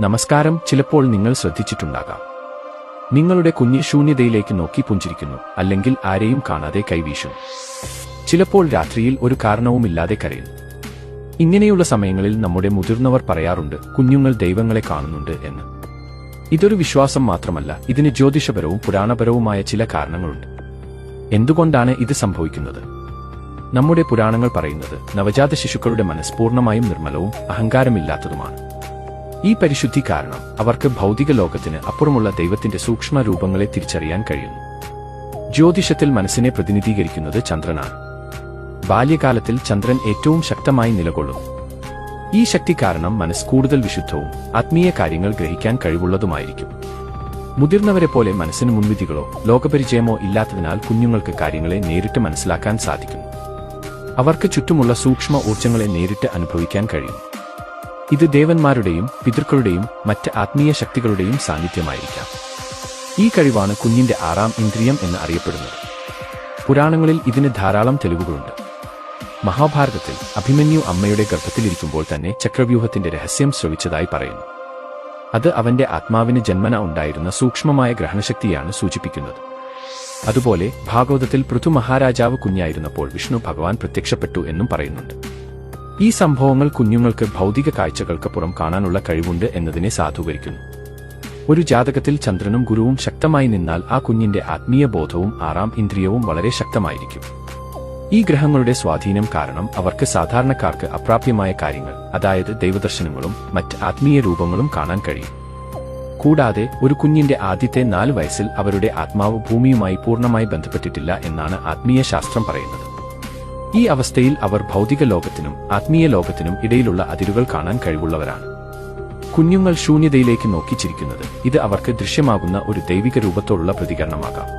നമസ്കാരം. ചിലപ്പോൾ നിങ്ങൾ ശ്രദ്ധിച്ചിട്ടുണ്ടാകാം, നിങ്ങളുടെ കുഞ്ഞ് ശൂന്യതയിലേക്ക് നോക്കി പുഞ്ചിരിക്കുന്നു, അല്ലെങ്കിൽ ആരെയും കാണാതെ കൈവീശുന്നു. ചിലപ്പോൾ രാത്രിയിൽ ഒരു കാരണവുമില്ലാതെ കരയുന്നു. ഇങ്ങനെയുള്ള സമയങ്ങളിൽ നമ്മുടെ മുതിർന്നവർ പറയാറുണ്ട്, കുഞ്ഞുങ്ങൾ ദൈവങ്ങളെ കാണുന്നുണ്ട് എന്ന്. ഇതൊരു വിശ്വാസം മാത്രമല്ല, ഇതിന് ജ്യോതിഷപരവും പുരാണപരവുമായ ചില കാരണങ്ങളുണ്ട്. എന്തുകൊണ്ടാണ് ഇത് സംഭവിക്കുന്നത്? നമ്മുടെ പുരാണങ്ങൾ പറയുന്നത് നവജാത ശിശുക്കളുടെ മനസ്സ് പൂർണ്ണമായും നിർമ്മലവും അഹങ്കാരമില്ലാത്തതുമാണ്. ഈ പരിശുദ്ധി കാരണം അവർക്ക് ഭൗതിക ലോകത്തിന് അപ്പുറമുള്ള ദൈവത്തിന്റെ സൂക്ഷ്മ രൂപങ്ങളെ തിരിച്ചറിയാൻ കഴിയുന്നു. ജ്യോതിഷത്തിൽ മനസ്സിനെ പ്രതിനിധീകരിക്കുന്നത് ചന്ദ്രനാണ്. ബാല്യകാലത്തിൽ ചന്ദ്രൻ ഏറ്റവും ശക്തമായി നിലകൊള്ളുന്നു. ഈ ശക്തി കാരണം മനസ്സ് കൂടുതൽ വിശുദ്ധവും ആത്മീയ കാര്യങ്ങൾ ഗ്രഹിക്കാൻ കഴിവുള്ളതുമായിരിക്കും. മുതിർന്നവരെ പോലെ മനസ്സിന് മുൻവിധികളോ ലോകപരിചയമോ ഇല്ലാത്തതിനാൽ കുഞ്ഞുങ്ങൾക്ക് കാര്യങ്ങളെ നേരിട്ട് മനസ്സിലാക്കാൻ സാധിക്കുന്നു. അവർക്ക് ചുറ്റുമുള്ള സൂക്ഷ്മ ഊർജ്ജങ്ങളെ നേരിട്ട് അനുഭവിക്കാൻ കഴിയും. ഇത് ദേവന്മാരുടെയും പിതൃക്കളുടെയും മറ്റ് ആത്മീയ ശക്തികളുടെയും സാന്നിധ്യമായിരിക്കാം. ഈ കഴിവാണ് കുഞ്ഞിന്റെ ആറാം ഇന്ദ്രിയം എന്ന് അറിയപ്പെടുന്നത്. പുരാണങ്ങളിൽ ഇതിന് ധാരാളം തെളിവുകളുണ്ട്. മഹാഭാരതത്തിൽ അഭിമന്യു അമ്മയുടെ ഗർഭത്തിലിരിക്കുമ്പോൾ തന്നെ ചക്രവ്യൂഹത്തിന്റെ രഹസ്യം ശ്രവിച്ചതായി പറയുന്നു. അത് അവന്റെ ആത്മാവിന് ജന്മന ഉണ്ടായിരുന്ന സൂക്ഷ്മമായ ഗ്രഹണശക്തിയാണ് സൂചിപ്പിക്കുന്നത്. അതുപോലെ ഭാഗവതത്തിൽ പൃഥു മഹാരാജാവ് കുഞ്ഞായിരുന്നപ്പോൾ വിഷ്ണു ഭഗവാൻ പ്രത്യക്ഷപ്പെട്ടു എന്നും പറയുന്നുണ്ട്. ഈ സംഭവങ്ങൾ കുഞ്ഞുങ്ങൾക്ക് ഭൗതിക കാഴ്ചകൾക്കപ്പുറം കാണാനുള്ള കഴിവുണ്ട് എന്നതിനെ സാധൂകരിക്കുന്നു. ഒരു ജാതകത്തിൽ ചന്ദ്രനും ഗുരുവും ശക്തമായി നിന്നാൽ ആ കുഞ്ഞിന്റെ ആത്മീയ ബോധവും ആറാം ഇന്ദ്രിയവും വളരെ ശക്തമായിരിക്കും. ഈ ഗ്രഹങ്ങളുടെ സ്വാധീനം കാരണം അവർക്ക് സാധാരണക്കാർക്ക് അപ്രാപ്യമായ കാര്യങ്ങൾ, അതായത് ദൈവദർശനങ്ങളും മറ്റ് ആത്മീയ രൂപങ്ങളും കാണാൻ കഴിയും. കൂടാതെ ഒരു കുഞ്ഞിന്റെ ആദ്യത്തെ 4 വയസ്സിൽ അവരുടെ ആത്മാവ് ഭൂമിയുമായി പൂർണ്ണമായി ബന്ധപ്പെട്ടിട്ടില്ല എന്നാണ് ആത്മീയ ശാസ്ത്രം പറയുന്നത്. ഈ അവസ്ഥയിൽ അവർ ഭൗതിക ലോകത്തിനും ആത്മീയ ലോകത്തിനും ഇടയിലുള്ള അതിരുകൾ കാണാൻ കഴിവുള്ളവരാണ്. കുഞ്ഞുങ്ങൾ ശൂന്യതയിലേക്ക് നോക്കി ചിരിക്കുന്നത് ഇത് അവർക്ക് ദൃശ്യമാകുന്ന ഒരു ദൈവിക രൂപത്തോടുള്ള പ്രതികരണമാകാം.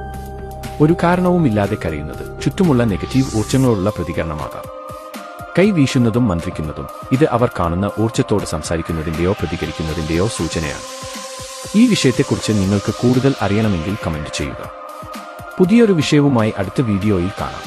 ഒരു കാരണവുമില്ലാതെ കരയുന്നത് ചുറ്റുമുള്ള നെഗറ്റീവ് ഊർജ്ജങ്ങളോടുള്ള പ്രതികരണമാകാം. കൈ വീശുന്നതും മന്ത്രിക്കുന്നതും ഇത് അവർ കാണുന്ന ഊർജ്ജത്തോട് സംസാരിക്കുന്നതിന്റെയോ പ്രതികരിക്കുന്നതിന്റെയോ സൂചനയാണ്. ഈ വിഷയത്തെക്കുറിച്ച് നിങ്ങൾക്ക് കൂടുതൽ അറിയണമെങ്കിൽ കമന്റ് ചെയ്യുക. പുതിയൊരു വിഷയവുമായി അടുത്ത വീഡിയോയിൽ കാണാം.